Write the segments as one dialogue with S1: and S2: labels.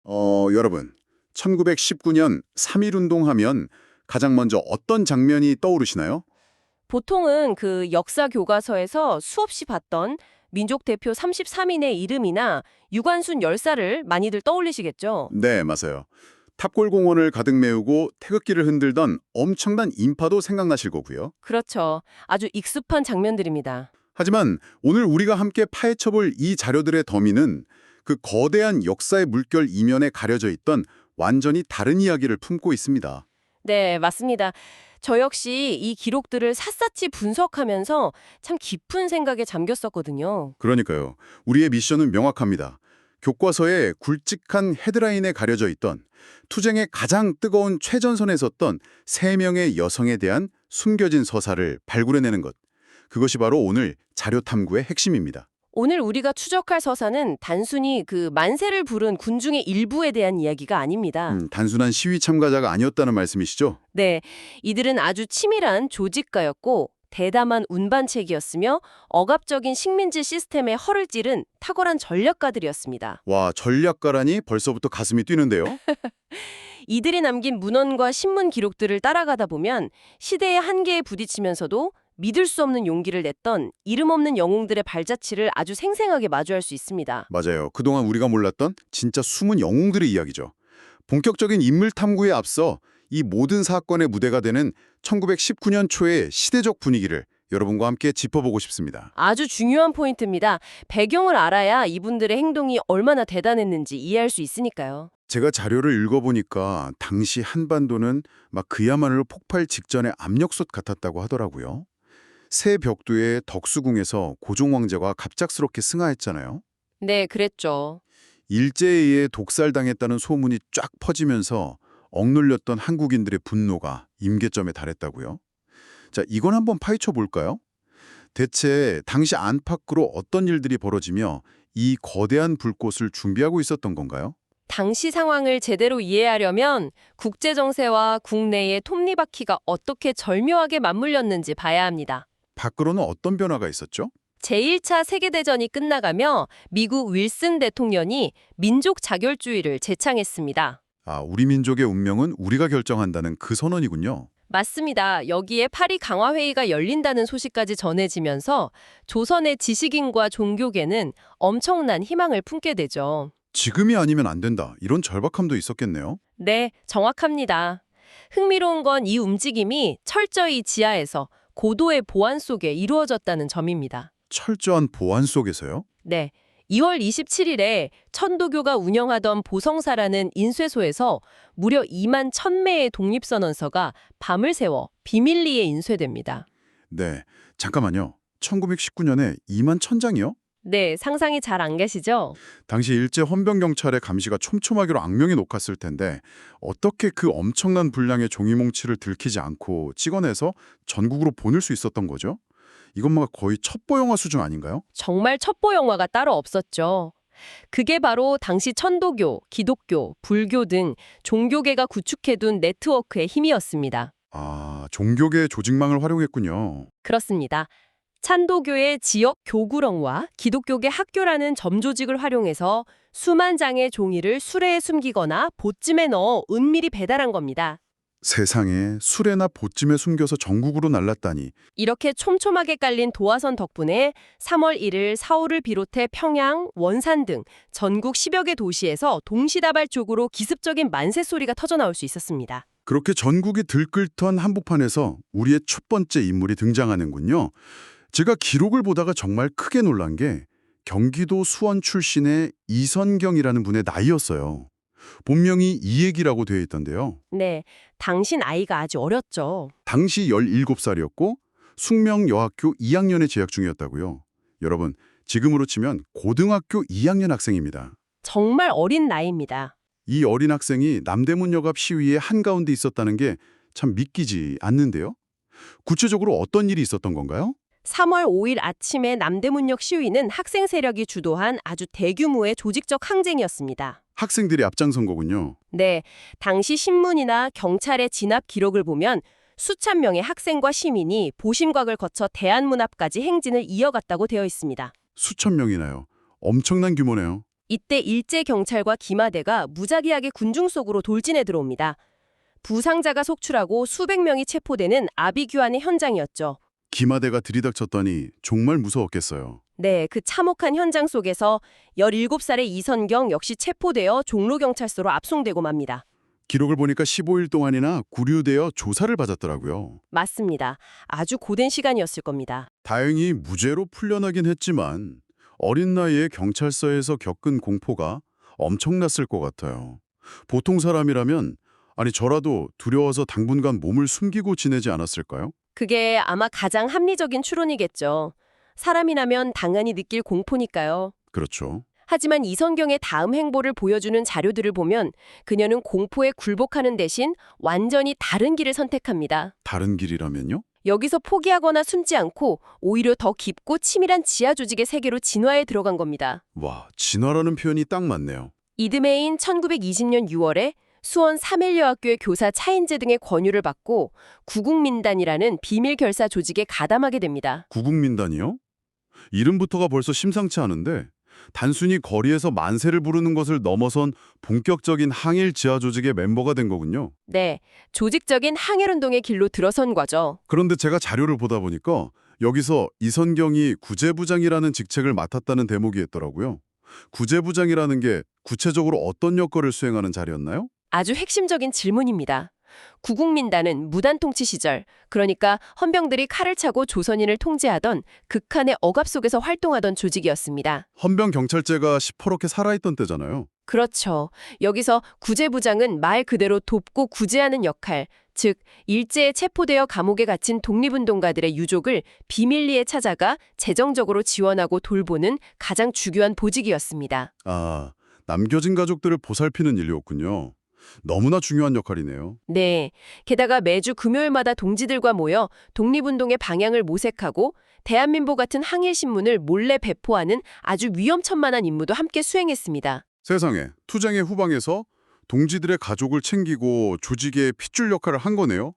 S1: 여러분, 1919년 3.1 운동하면 가장 먼저 어떤 장면이 떠오르시나요?
S2: 보통은 그 역사 교과서에서 수없이 봤던 민족 대표 33인의 이름이나 유관순 열사를 많이들 떠올리시겠죠?
S1: 네, 맞아요. 탑골공원을 가득 메우고 태극기를 흔들던 엄청난 인파도 생각나실 거고요.
S2: 그렇죠. 아주 익숙한 장면들입니다.
S1: 하지만 오늘 우리가 함께 파헤쳐볼 이 자료들의 더미는 그 거대한 역사의 물결 이면에 가려져 있던 완전히 다른 이야기를 품고 있습니다.
S2: 네, 맞습니다. 저 역시 이 기록들을 샅샅이 분석하면서 참 깊은 생각에 잠겼었거든요.
S1: 그러니까요. 우리의 미션은 명확합니다. 교과서에 굵직한 헤드라인에 가려져 있던 투쟁의 가장 뜨거운 최전선에 섰던 3명의 여성에 대한 숨겨진 서사를 발굴해내는 것. 그것이 바로 오늘 자료 탐구의 핵심입니다.
S2: 오늘 우리가 추적할 서사는 단순히 그 만세를 부른 군중의 일부에 대한 이야기가 아닙니다.
S1: 단순한 시위 참가자가 아니었다는 말씀이시죠?
S2: 네, 이들은 아주 치밀한 조직가였고 대담한 운반책이었으며 억압적인 식민지 시스템의 허를 찌른 탁월한 전략가들이었습니다.
S1: 와, 전략가라니 벌써부터 가슴이 뛰는데요?
S2: 이들이 남긴 문헌과 신문 기록들을 따라가다 보면 시대의 한계에 부딪히면서도 믿을 수 없는 용기를 냈던 이름 없는 영웅들의 발자취를 아주 생생하게 마주할 수 있습니다.
S1: 맞아요. 그동안 우리가 몰랐던 진짜 숨은 영웅들의 이야기죠. 본격적인 인물 탐구에 앞서 이 모든 사건의 무대가 되는 1919년 초의 시대적 분위기를 여러분과 함께 짚어보고 싶습니다.
S2: 아주 중요한 포인트입니다. 배경을 알아야 이분들의 행동이 얼마나 대단했는지 이해할 수 있으니까요.
S1: 제가 자료를 읽어보니까 당시 한반도는 막 그야말로 폭발 직전의 압력솥 같았다고 하더라고요. 새 벽두의 덕수궁에서 고종 황제가 갑작스럽게 승하했잖아요.
S2: 네, 그랬죠.
S1: 일제에 의해 독살당했다는 소문이 쫙 퍼지면서 억눌렸던 한국인들의 분노가 임계점에 달했다고요. 자, 이건 한번 파헤쳐 볼까요? 대체 당시 안팎으로 어떤 일들이 벌어지며 이 거대한 불꽃을 준비하고 있었던 건가요?
S2: 당시 상황을 제대로 이해하려면 국제 정세와 국내의 톱니바퀴가 어떻게 절묘하게 맞물렸는지 봐야 합니다.
S1: 밖으로는 어떤 변화가 있었죠?
S2: 제1차 세계대전이 끝나가며 미국 윌슨 대통령이 민족 자결주의를 제창했습니다.
S1: 아, 우리 민족의 운명은 우리가 결정한다는 그 선언이군요.
S2: 맞습니다. 여기에 파리 강화회의가 열린다는 소식까지 전해지면서 조선의 지식인과 종교계는 엄청난 희망을 품게 되죠.
S1: 지금이 아니면 안 된다. 이런 절박함도 있었겠네요.
S2: 네, 정확합니다. 흥미로운 건 이 움직임이 철저히 지하에서 고도의 보안 속에 이루어졌다는 점입니다.
S1: 철저한 보안 속에서요?
S2: 네, 2월 27일에 천도교가 운영하던 보성사라는 인쇄소에서 무려 2만 1000매의 독립선언서가 밤을 새워 비밀리에 인쇄됩니다.
S1: 네. 잠깐만요. 1919년에 2만 1000장이요?
S2: 네, 상상이 잘 안 가시죠?
S1: 당시 일제 헌병경찰의 감시가 촘촘하기로 악명이 높았을 텐데 어떻게 그 엄청난 분량의 종이뭉치를 들키지 않고 찍어내서 전국으로 보낼 수 있었던 거죠? 이건 막 거의 첩보 영화 수준 아닌가요?
S2: 정말 첩보 영화가 따로 없었죠. 그게 바로 당시 천도교, 기독교, 불교 등 종교계가 구축해둔 네트워크의 힘이었습니다.
S1: 아, 종교계 조직망을 활용했군요.
S2: 그렇습니다. 찬도교의 지역 교구령과 기독교계 학교라는 점조직을 활용해서 수만 장의 종이를 수레에 숨기거나 보찜에 넣어 은밀히 배달한 겁니다.
S1: 세상에 수레나 보찜에 숨겨서 전국으로 날랐다니.
S2: 이렇게 촘촘하게 깔린 도화선 덕분에 3월 1일 서울을 비롯해 평양, 원산 등 전국 10여 개 도시에서 동시다발적으로 기습적인 만세 소리가 터져나올 수 있었습니다.
S1: 그렇게 전국이 들끓던 한복판에서 우리의 첫 번째 인물이 등장하는군요. 제가 기록을 보다가 정말 크게 놀란 게 경기도 수원 출신의 이선경이라는 분의 나이였어요. 본명이 이예기라고 되어 있던데요.
S2: 네, 당신 아이가 아주 어렸죠.
S1: 당시 17살이었고 숙명여학교 2학년에 재학 중이었다고요. 여러분, 지금으로 치면 고등학교 2학년 학생입니다.
S2: 정말 어린 나이입니다.
S1: 이 어린 학생이 남대문역 앞 시위에 한가운데 있었다는 게 참 믿기지 않는데요. 구체적으로 어떤 일이 있었던 건가요?
S2: 3월 5일 아침에 남대문역 시위는 학생 세력이 주도한 아주 대규모의 조직적 항쟁이었습니다.
S1: 학생들이 앞장선 거군요.
S2: 네, 당시 신문이나 경찰의 진압 기록을 보면 수천 명의 학생과 시민이 보심각을 거쳐 대한문 앞까지 행진을 이어갔다고 되어 있습니다.
S1: 수천 명이나요. 엄청난 규모네요.
S2: 이때 일제경찰과 기마대가 무작위하게 군중 속으로 돌진해 들어옵니다. 부상자가 속출하고 수백 명이 체포되는 아비규환의 현장이었죠.
S1: 기마대가 들이닥쳤더니 정말 무서웠겠어요.
S2: 네, 그 참혹한 현장 속에서 17살의 이선경 역시 체포되어 종로경찰서로 압송되고 맙니다.
S1: 기록을 보니까 15일 동안이나 구류되어 조사를 받았더라고요.
S2: 맞습니다. 아주 고된 시간이었을 겁니다.
S1: 다행히 무죄로 풀려나긴 했지만 어린 나이에 경찰서에서 겪은 공포가 엄청났을 것 같아요. 보통 사람이라면 저라도 두려워서 당분간 몸을 숨기고 지내지 않았을까요?
S2: 그게 아마 가장 합리적인 추론이겠죠. 사람이라면 당연히 느낄 공포니까요.
S1: 그렇죠.
S2: 하지만 이선경의 다음 행보를 보여주는 자료들을 보면 그녀는 공포에 굴복하는 대신 완전히 다른 길을 선택합니다.
S1: 다른 길이라면요?
S2: 여기서 포기하거나 숨지 않고 오히려 더 깊고 치밀한 지하 조직의 세계로 진화해 들어간 겁니다.
S1: 와, 진화라는 표현이 딱 맞네요.
S2: 이듬해인 1920년 6월에 수원 삼일여학교의 교사 차인재 등의 권유를 받고 구국민단이라는 비밀 결사 조직에 가담하게 됩니다.
S1: 구국민단이요? 이름부터가 벌써 심상치 않은데 단순히 거리에서 만세를 부르는 것을 넘어선 본격적인 항일 지하 조직의 멤버가 된 거군요.
S2: 네, 조직적인 항일운동의 길로 들어선 거죠.
S1: 그런데 제가 자료를 보다 보니까 여기서 이선경이 구제부장이라는 직책을 맡았다는 대목이 있더라고요. 구제부장이라는 게 구체적으로 어떤 역할을 수행하는 자리였나요?
S2: 아주 핵심적인 질문입니다. 구국민단은 무단 통치 시절, 그러니까 헌병들이 칼을 차고 조선인을 통제하던 극한의 억압 속에서 활동하던 조직이었습니다.
S1: 헌병 경찰제가 시퍼렇게 살아있던 때잖아요.
S2: 그렇죠. 여기서 구제부장은 말 그대로 돕고 구제하는 역할, 즉 일제에 체포되어 감옥에 갇힌 독립운동가들의 유족을 비밀리에 찾아가 재정적으로 지원하고 돌보는 가장 중요한 보직이었습니다.
S1: 아, 남겨진 가족들을 보살피는 일이었군요. 너무나 중요한 역할이네요.
S2: 네. 게다가 매주 금요일마다 동지들과 모여 독립운동의 방향을 모색하고 대한민보 같은 항일신문을 몰래 배포하는 아주 위험천만한 임무도 함께 수행했습니다.
S1: 세상에, 투쟁의 후방에서 동지들의 가족을 챙기고 조직의 핏줄 역할을 한 거네요.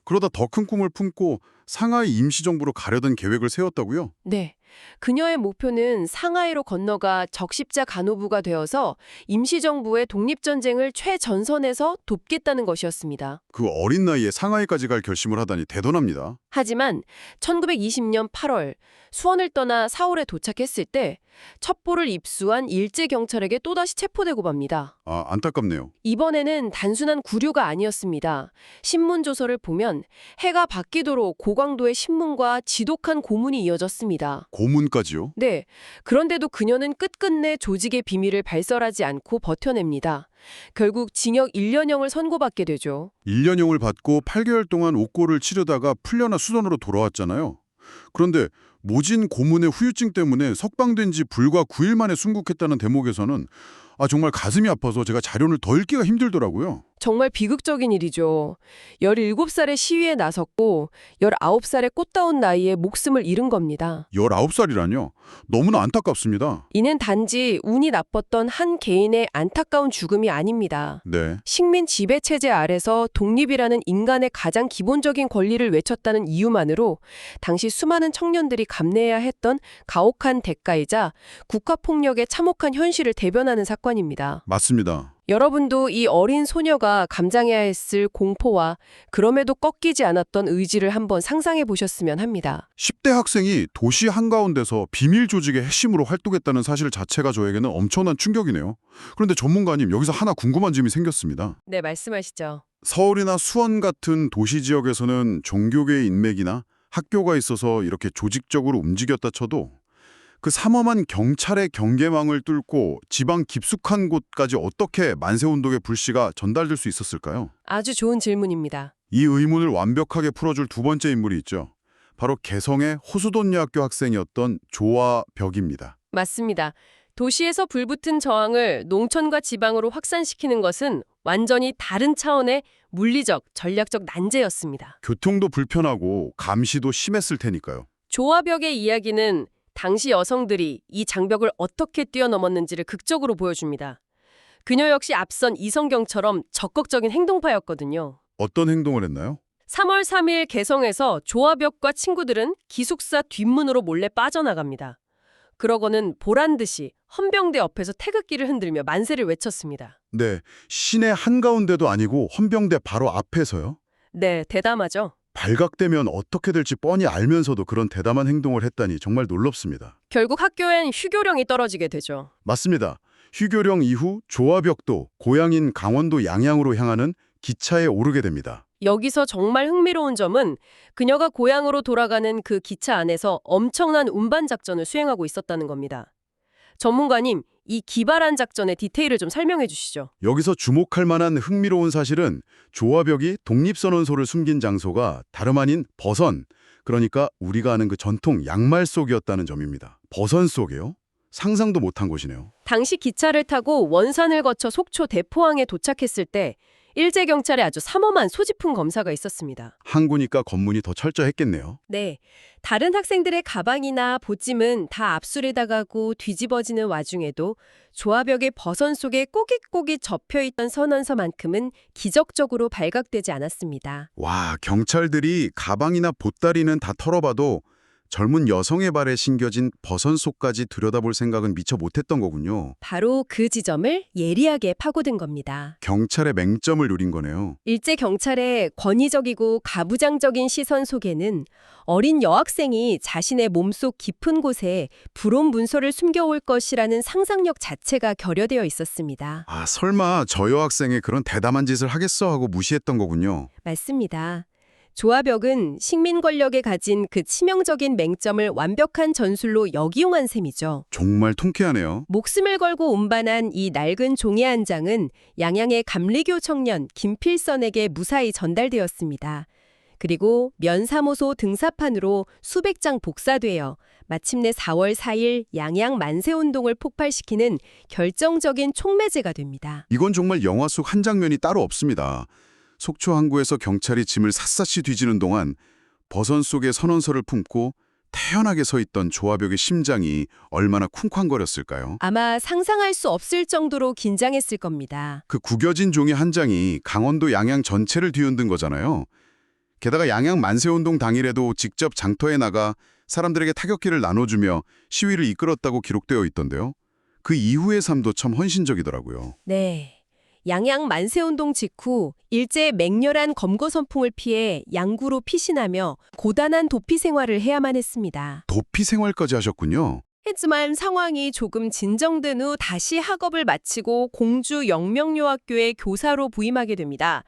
S1: 그러다 더 큰 꿈을 품고 상하이 임시정부로 가려던 계획을 세웠다고요?
S2: 네. 그녀의 목표는 상하이로 건너가 적십자 간호부가 되어서 임시정부의 독립전쟁을 최전선에서 돕겠다는 것이었습니다.
S1: 그 어린 나이에 상하이까지 갈 결심을 하다니 대단합니다.
S2: 하지만 1920년 8월 수원을 떠나 사월에 도착했을 때 첩보를 입수한 일제경찰에게 또다시 체포되고 맙니다.
S1: 아, 안타깝네요.
S2: 이번에는 단순한 구류가 아니었습니다. 신문 조서를 보면 해가 바뀌도록 고강도의 신문과 지독한 고문이 이어졌습니다.
S1: 고문까지요?
S2: 네, 그런데도 그녀는 끝끝내 조직의 비밀을 발설하지 않고 버텨냅니다. 결국 징역 1년형을 선고받게 되죠.
S1: 1년형을 받고 8개월 동안 옥고를 치르다가 풀려나 수원으로 돌아왔잖아요. 그런데 모진 고문의 후유증 때문에 석방된 지 불과 9일 만에 순국했다는 대목에서는 정말 가슴이 아파서 제가 자료를 더 읽기가 힘들더라고요.
S2: 정말 비극적인 일이죠. 17살의 시위에 나섰고 19살의 꽃다운 나이에 목숨을 잃은 겁니다.
S1: 19살이라뇨? 너무나 안타깝습니다.
S2: 이는 단지 운이 나빴던 한 개인의 안타까운 죽음이 아닙니다.
S1: 네.
S2: 식민 지배 체제 아래서 독립이라는 인간의 가장 기본적인 권리를 외쳤다는 이유만으로 당시 수많은 청년들이 감내해야 했던 가혹한 대가이자 국가폭력의 참혹한 현실을 대변하는 사건입니다.
S1: 맞습니다.
S2: 여러분도 이 어린 소녀가 감당해야 했을 공포와 그럼에도 꺾이지 않았던 의지를 한번 상상해 보셨으면 합니다.
S1: 10대 학생이 도시 한가운데서 비밀 조직의 핵심으로 활동했다는 사실 자체가 저에게는 엄청난 충격이네요. 그런데 전문가님, 여기서 하나 궁금한 점이 생겼습니다.
S2: 네, 말씀하시죠.
S1: 서울이나 수원 같은 도시 지역에서는 종교계의 인맥이나 학교가 있어서 이렇게 조직적으로 움직였다 쳐도 그 삼엄한 경찰의 경계망을 뚫고 지방 깊숙한 곳까지 어떻게 만세운동의 불씨가 전달될 수 있었을까요?
S2: 아주 좋은 질문입니다.
S1: 이 의문을 완벽하게 풀어줄 두 번째 인물이 있죠. 바로 개성의 호수돈여학교 학생이었던 조화벽입니다.
S2: 맞습니다. 도시에서 불붙은 저항을 농촌과 지방으로 확산시키는 것은 완전히 다른 차원의 물리적, 전략적 난제였습니다.
S1: 교통도 불편하고 감시도 심했을 테니까요.
S2: 조화벽의 이야기는 당시 여성들이 이 장벽을 어떻게 뛰어넘었는지를 극적으로 보여줍니다. 그녀 역시 앞선 이성경처럼 적극적인 행동파였거든요.
S1: 어떤 행동을 했나요?
S2: 3월 3일 개성에서 조화벽과 친구들은 기숙사 뒷문으로 몰래 빠져나갑니다. 그러고는 보란듯이 헌병대 옆에서 태극기를 흔들며 만세를 외쳤습니다.
S1: 네, 시내 한가운데도 아니고 헌병대 바로 앞에서요?
S2: 네, 대담하죠.
S1: 발각되면 어떻게 될지 뻔히 알면서도 그런 대담한 행동을 했다니 정말 놀랍습니다.
S2: 결국 학교엔 휴교령이 떨어지게 되죠.
S1: 맞습니다. 휴교령 이후 조화벽도 고향인 강원도 양양으로 향하는 기차에 오르게 됩니다.
S2: 여기서 정말 흥미로운 점은 그녀가 고향으로 돌아가는 그 기차 안에서 엄청난 운반 작전을 수행하고 있었다는 겁니다. 전문가님, 이 기발한 작전의 디테일을 좀 설명해 주시죠.
S1: 여기서 주목할 만한 흥미로운 사실은 조화벽이 독립선언소를 숨긴 장소가 다름 아닌 버선, 그러니까 우리가 아는 그 전통 양말 속이었다는 점입니다. 버선 속이요? 상상도 못한 곳이네요.
S2: 당시 기차를 타고 원산을 거쳐 속초 대포항에 도착했을 때 일제경찰에 아주 삼엄한 소지품 검사가 있었습니다.
S1: 항구니까 검문이 더 철저했겠네요.
S2: 네, 다른 학생들의 가방이나 보찜은 다 압수해 나가고 뒤집어지는 와중에도 조화벽의 버선 속에 꼬깃꼬깃 접혀있던 선언서만큼은 기적적으로 발각되지 않았습니다.
S1: 와, 경찰들이 가방이나 보따리는 다 털어봐도 젊은 여성의 발에 신겨진 버선 속까지 들여다볼 생각은 미처 못했던 거군요.
S2: 바로 그 지점을 예리하게 파고든 겁니다.
S1: 경찰의 맹점을 노린 거네요.
S2: 일제 경찰의 권위적이고 가부장적인 시선 속에는 어린 여학생이 자신의 몸속 깊은 곳에 불온 문서를 숨겨올 것이라는 상상력 자체가 결여되어 있었습니다.
S1: 아, 설마 저 여학생이 그런 대담한 짓을 하겠어 하고 무시했던 거군요.
S2: 맞습니다. 조화벽은 식민 권력에 가진 그 치명적인 맹점을 완벽한 전술로 역이용한 셈이죠.
S1: 정말 통쾌하네요.
S2: 목숨을 걸고 운반한 이 낡은 종이 한 장은 양양의 감리교 청년 김필선에게 무사히 전달되었습니다. 그리고 면사무소 등사판으로 수백 장 복사되어 마침내 4월 4일 양양 만세운동을 폭발시키는 결정적인 촉매제가 됩니다.
S1: 이건 정말 영화 속 한 장면이 따로 없습니다. 속초 항구에서 경찰이 짐을 샅샅이 뒤지는 동안 버선 속에 선언서를 품고 태연하게 서 있던 조화벽의 심장이 얼마나 쿵쾅거렸을까요?
S2: 아마 상상할 수 없을 정도로 긴장했을 겁니다.
S1: 그 구겨진 종이 한 장이 강원도 양양 전체를 뒤흔든 거잖아요. 게다가 양양 만세운동 당일에도 직접 장터에 나가 사람들에게 타격기를 나눠주며 시위를 이끌었다고 기록되어 있던데요. 그 이후의 삶도 참 헌신적이더라고요.
S2: 네. 양양 만세운동 직후 일제의 맹렬한 검거 선풍을 피해 양구로 피신하며 고단한 도피 생활을 해야만 했습니다.
S1: 도피 생활까지 하셨군요.
S2: 하지만 상황이 조금 진정된 후 다시 학업을 마치고 공주 영명여학교에 교사로 부임하게 됩니다.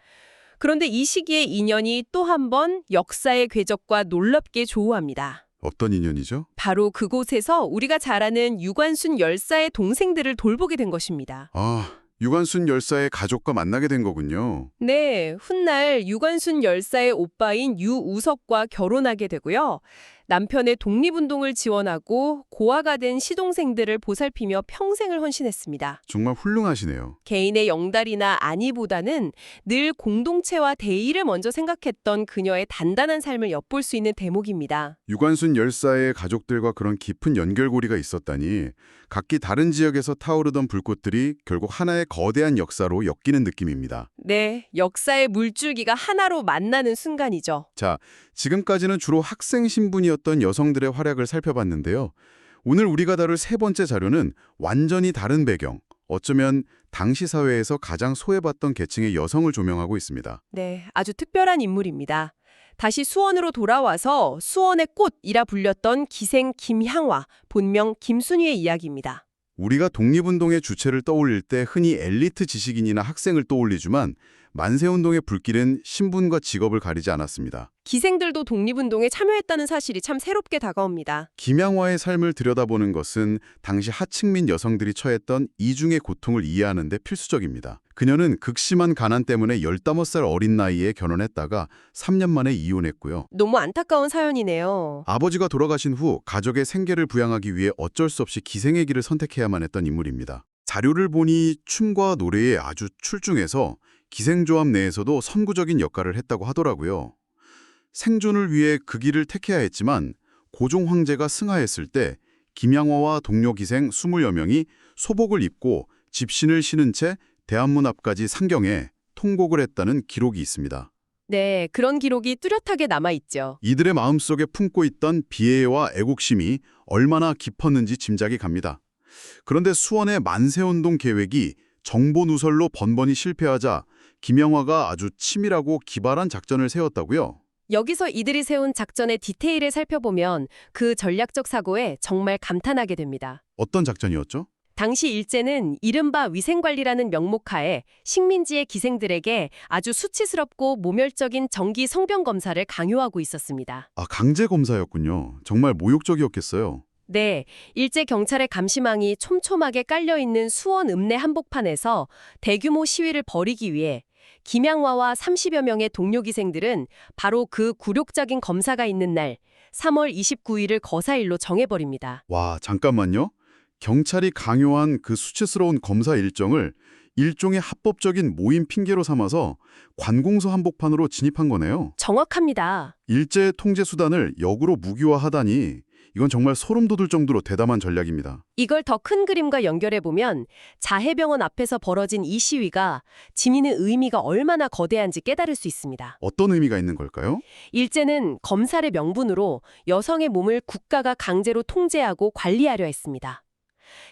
S2: 그런데 이 시기에 인연이 또 한 번 역사의 궤적과 놀랍게 조우합니다.
S1: 어떤 인연이죠?
S2: 바로 그곳에서 우리가 잘 아는 유관순 열사의 동생들을 돌보게 된 것입니다.
S1: 아, 유관순 열사의 가족과 만나게 된 거군요.
S2: 네, 훗날 유관순 열사의 오빠인 유우석과 결혼하게 되고요. 남편의 독립운동을 지원하고 고아가 된 시동생들을 보살피며 평생을 헌신했습니다.
S1: 정말 훌륭하시네요.
S2: 개인의 영달이나 안위보다는 늘 공동체와 대의를 먼저 생각했던 그녀의 단단한 삶을 엿볼 수 있는 대목입니다.
S1: 유관순 열사의 가족들과 그런 깊은 연결고리가 있었다니 각기 다른 지역에서 타오르던 불꽃들이 결국 하나의 거대한 역사로 엮이는 느낌입니다.
S2: 네, 역사의 물줄기가 하나로 만나는 순간이죠.
S1: 자, 지금까지는 주로 학생 신분이었던 여성들의 활약을 살펴봤는데요. 오늘 우리가 다룰 세 번째 자료는 완전히 다른 배경, 어쩌면 당시 사회에서 가장 소외받던 계층의 여성을 조명하고 있습니다.
S2: 네, 아주 특별한 인물입니다. 다시 수원으로 돌아와서 수원의 꽃이라 불렸던 기생 김향화, 본명 김순희의 이야기입니다.
S1: 우리가 독립운동의 주체를 떠올릴 때 흔히 엘리트 지식인이나 학생을 떠올리지만 만세운동의 불길은 신분과 직업을 가리지 않았습니다.
S2: 기생들도 독립운동에 참여했다는 사실이 참 새롭게 다가옵니다.
S1: 김양화의 삶을 들여다보는 것은 당시 하층민 여성들이 처했던 이중의 고통을 이해하는 데 필수적입니다. 그녀는 극심한 가난 때문에 15살 어린 나이에 결혼했다가 3년 만에 이혼했고요.
S2: 너무 안타까운 사연이네요.
S1: 아버지가 돌아가신 후 가족의 생계를 부양하기 위해 어쩔 수 없이 기생의 길을 선택해야만 했던 인물입니다. 자료를 보니 춤과 노래에 아주 출중해서 기생조합 내에서도 선구적인 역할을 했다고 하더라고요. 생존을 위해 그 길을 택해야 했지만 고종 황제가 승하했을 때 김양화와 동료 기생 20여 명이 소복을 입고 집신을 신은 채 대한문 앞까지 상경해 통곡을 했다는 기록이 있습니다.
S2: 네, 그런 기록이 뚜렷하게 남아있죠.
S1: 이들의 마음속에 품고 있던 비애와 애국심이 얼마나 깊었는지 짐작이 갑니다. 그런데 수원의 만세운동 계획이 정보 누설로 번번이 실패하자 김영화가 아주 치밀하고 기발한 작전을 세웠다고요?
S2: 여기서 이들이 세운 작전의 디테일을 살펴보면 그 전략적 사고에 정말 감탄하게 됩니다.
S1: 어떤 작전이었죠?
S2: 당시 일제는 이른바 위생관리라는 명목하에 식민지의 기생들에게 아주 수치스럽고 모멸적인 정기 성병 검사를 강요하고 있었습니다.
S1: 아, 강제 검사였군요. 정말 모욕적이었겠어요.
S2: 네, 일제 경찰의 감시망이 촘촘하게 깔려있는 수원 읍내 한복판에서 대규모 시위를 벌이기 위해 김양화와 30여 명의 동료 기생들은 바로 그 굴욕적인 검사가 있는 날 3월 29일을 거사일로 정해버립니다.
S1: 와, 잠깐만요. 경찰이 강요한 그 수치스러운 검사 일정을 일종의 합법적인 모임 핑계로 삼아서 관공서 한복판으로 진입한 거네요.
S2: 정확합니다.
S1: 일제 통제 수단을 역으로 무기화하다니 이건 정말 소름 돋을 정도로 대담한 전략입니다.
S2: 이걸 더 큰 그림과 연결해보면 자해병원 앞에서 벌어진 이 시위가 지니는 의미가 얼마나 거대한지 깨달을 수 있습니다.
S1: 어떤 의미가 있는 걸까요?
S2: 일제는 검사의 명분으로 여성의 몸을 국가가 강제로 통제하고 관리하려 했습니다.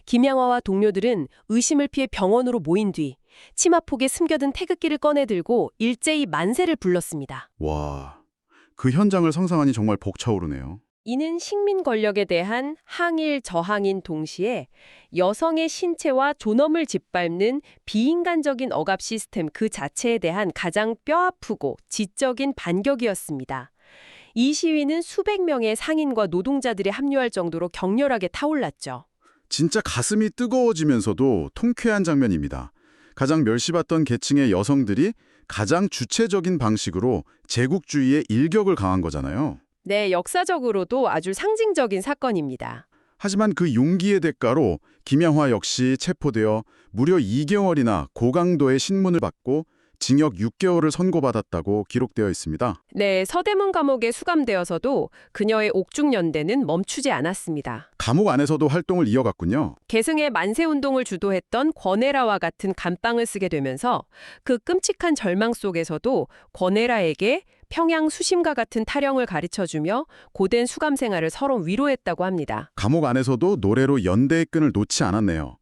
S2: 김양화와 동료들은 의심을 피해 병원으로 모인 뒤 치마폭에 숨겨둔 태극기를 꺼내들고 일제히 만세를 불렀습니다.
S1: 와, 그 현장을 상상하니 정말 벅차오르네요.
S2: 이는 식민 권력에 대한 항일 저항인 동시에 여성의 신체와 존엄을 짓밟는 비인간적인 억압 시스템 그 자체에 대한 가장 뼈아프고 지적인 반격이었습니다. 이 시위는 수백 명의 상인과 노동자들이 합류할 정도로 격렬하게 타올랐죠.
S1: 진짜 가슴이 뜨거워지면서도 통쾌한 장면입니다. 가장 멸시받던 계층의 여성들이 가장 주체적인 방식으로 제국주의의 일격을 가한 거잖아요.
S2: 네, 역사적으로도 아주 상징적인 사건입니다.
S1: 하지만 그 용기의 대가로 김양화 역시 체포되어 무려 2개월이나 고강도의 신문을 받고 징역 6개월을 선고받았다고 기록되어 있습니다.
S2: 네, 서대문 감옥에 수감되어서도 그녀의 옥중연대는 멈추지 않았습니다.
S1: 감옥 안에서도 활동을 이어갔군요.
S2: 계승의 만세운동을 주도했던 권애라와 같은 감방을 쓰게 되면서 그 끔찍한 절망 속에서도 권애라에게 평양 수심과 같은 타령을 가르쳐주며 고된 수감 생활을 서로 위로했다고 합니다.
S1: 감옥 안에서도 노래로 연대의 끈을 놓지 않았네요.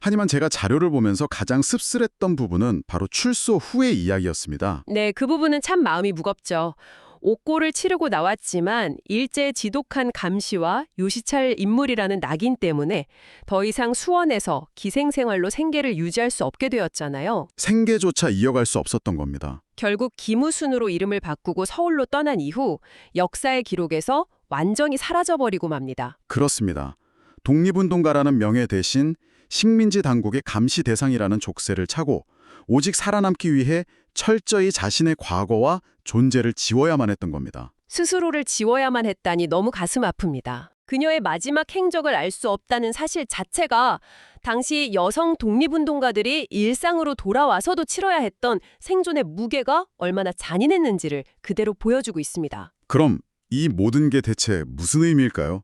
S1: 하지만 제가 자료를 보면서 가장 씁쓸했던 부분은 바로 출소 후의 이야기였습니다.
S2: 네, 그 부분은 참 마음이 무겁죠. 옥고를 치르고 나왔지만 일제의 지독한 감시와 요시찰 인물이라는 낙인 때문에 더 이상 수원에서 기생생활로 생계를 유지할 수 없게 되었잖아요.
S1: 생계조차 이어갈 수 없었던 겁니다.
S2: 결국 김우순으로 이름을 바꾸고 서울로 떠난 이후 역사의 기록에서 완전히 사라져버리고 맙니다.
S1: 그렇습니다. 독립운동가라는 명예 대신 식민지 당국의 감시 대상이라는 족쇄를 차고 오직 살아남기 위해 철저히 자신의 과거와 존재를 지워야만 했던 겁니다.
S2: 스스로를 지워야만 했다니 너무 가슴 아픕니다. 그녀의 마지막 행적을 알 수 없다는 사실 자체가 당시 여성 독립운동가들이 일상으로 돌아와서도 치러야 했던 생존의 무게가 얼마나 잔인했는지를 그대로 보여주고 있습니다.
S1: 그럼 이 모든 게 대체 무슨 의미일까요?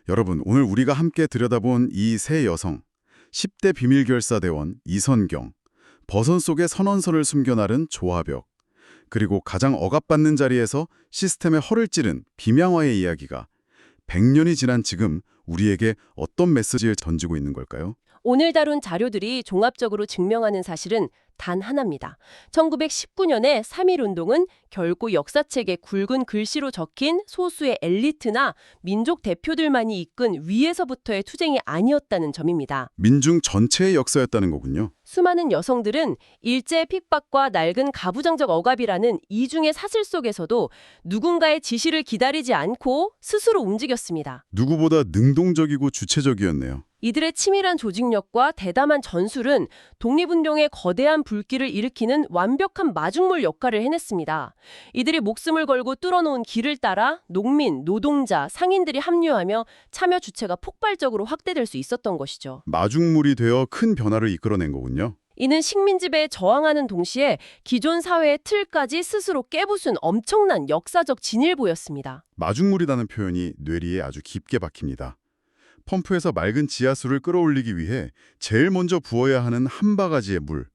S1: 여러분, 오늘 우리가 함께 들여다본 이 세 여성, 10대 비밀결사대원 이선경, 버선 속에 선언서를 숨겨 나른 조화벽, 그리고 가장 억압받는 자리에서 시스템의 허를 찌른 김양화의 이야기가 100년이 지난 지금 우리에게 어떤 메시지를 던지고 있는 걸까요?
S2: 오늘 다룬 자료들이 종합적으로 증명하는 사실은 단 하나입니다. 1919년의 3.1운동은 결코 역사책에 굵은 글씨로 적힌 소수의 엘리트나 민족 대표들만이 이끈 위에서부터의 투쟁이 아니었다는 점입니다.
S1: 민중 전체의 역사였다는 거군요.
S2: 수많은 여성들은 일제의 핍박과 낡은 가부장적 억압이라는 이중의 사슬 속에서도 누군가의 지시를 기다리지 않고 스스로 움직였습니다.
S1: 누구보다 능동적이고 주체적이었네요.
S2: 이들의 치밀한 조직력과 대담한 전술은 독립운동의 거대한 불길을 일으키는 완벽한 마중물 역할을 해냈습니다. 이들이 목숨을 걸고 뚫어놓은 길을 따라 농민, 노동자, 상인들이 합류하며 참여 주체가 폭발적으로 확대될 수 있었던 것이죠.
S1: 마중물이 되어 큰 변화를 이끌어낸 거군요.
S2: 이는 식민지배에 저항하는 동시에 기존 사회의 틀까지 스스로 깨부순 엄청난 역사적 진일보였습니다.
S1: 마중물이라는 표현이 뇌리에 아주 깊게 박힙니다. 펌프에서 맑은 지하수를 끌어올리기 위해 제일 먼저 부어야 하는 한 바가지의 물.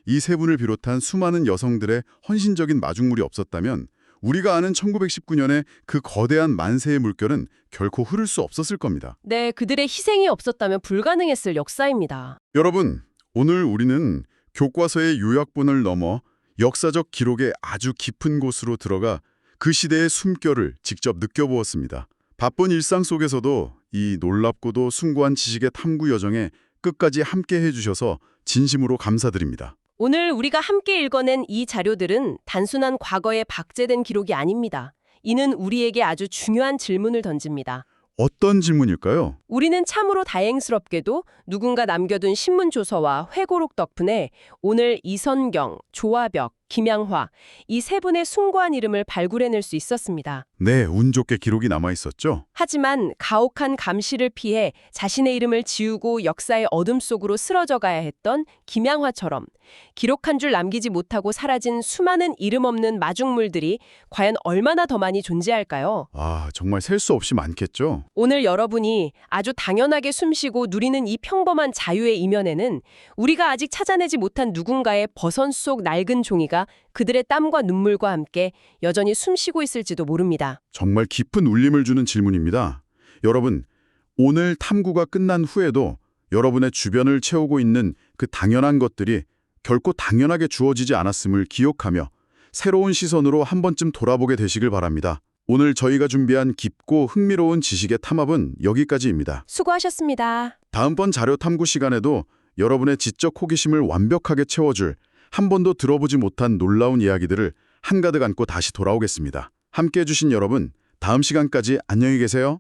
S1: 이 세 분을 비롯한 수많은 여성들의 헌신적인 마중물이 없었다면 우리가 아는 1919년의 그 거대한 만세의 물결은 결코 흐를 수 없었을 겁니다.
S2: 네, 그들의 희생이 없었다면 불가능했을 역사입니다.
S1: 여러분, 오늘 우리는 교과서의 요약본을 넘어 역사적 기록의 아주 깊은 곳으로 들어가 그 시대의 숨결을 직접 느껴보았습니다. 바쁜 일상 속에서도 이 놀랍고도 숭고한 지식의 탐구 여정에 끝까지 함께 해주셔서 진심으로 감사드립니다.
S2: 오늘 우리가 함께 읽어낸 이 자료들은 단순한 과거의 박제된 기록이 아닙니다. 이는 우리에게 아주 중요한 질문을 던집니다.
S1: 어떤 질문일까요?
S2: 우리는 참으로 다행스럽게도 누군가 남겨둔 신문조서와 회고록 덕분에 오늘 이선경, 조화벽, 김양화 이 세 분의 숭고한 이름을 발굴해낼 수 있었습니다.
S1: 네, 운 좋게 기록이 남아있었죠.
S2: 하지만 가혹한 감시를 피해 자신의 이름을 지우고 역사의 어둠 속으로 쓰러져 가야 했던 김양화처럼 기록 한 줄 남기지 못하고 사라진 수많은 이름 없는 마중물들이 과연 얼마나 더 많이 존재할까요?
S1: 아, 정말 셀 수 없이 많겠죠.
S2: 오늘 여러분이 아주 당연하게 숨쉬고 누리는 이 평범한 자유의 이면에는 우리가 아직 찾아내지 못한 누군가의 버선 속 낡은 종이가 그들의 땀과 눈물과 함께 여전히 숨쉬고 있을지도 모릅니다.
S1: 정말 깊은 울림을 주는 질문입니다. 여러분, 오늘 탐구가 끝난 후에도 여러분의 주변을 채우고 있는 그 당연한 것들이 결코 당연하게 주어지지 않았음을 기억하며 새로운 시선으로 한 번쯤 돌아보게 되시길 바랍니다. 오늘 저희가 준비한 깊고 흥미로운 지식의 탐합은 여기까지입니다.
S2: 수고하셨습니다.
S1: 다음번 자료 탐구 시간에도 여러분의 지적 호기심을 완벽하게 채워줄 한 번도 들어보지 못한 놀라운 이야기들을 한가득 안고 다시 돌아오겠습니다. 함께해 주신 여러분, 다음 시간까지 안녕히 계세요.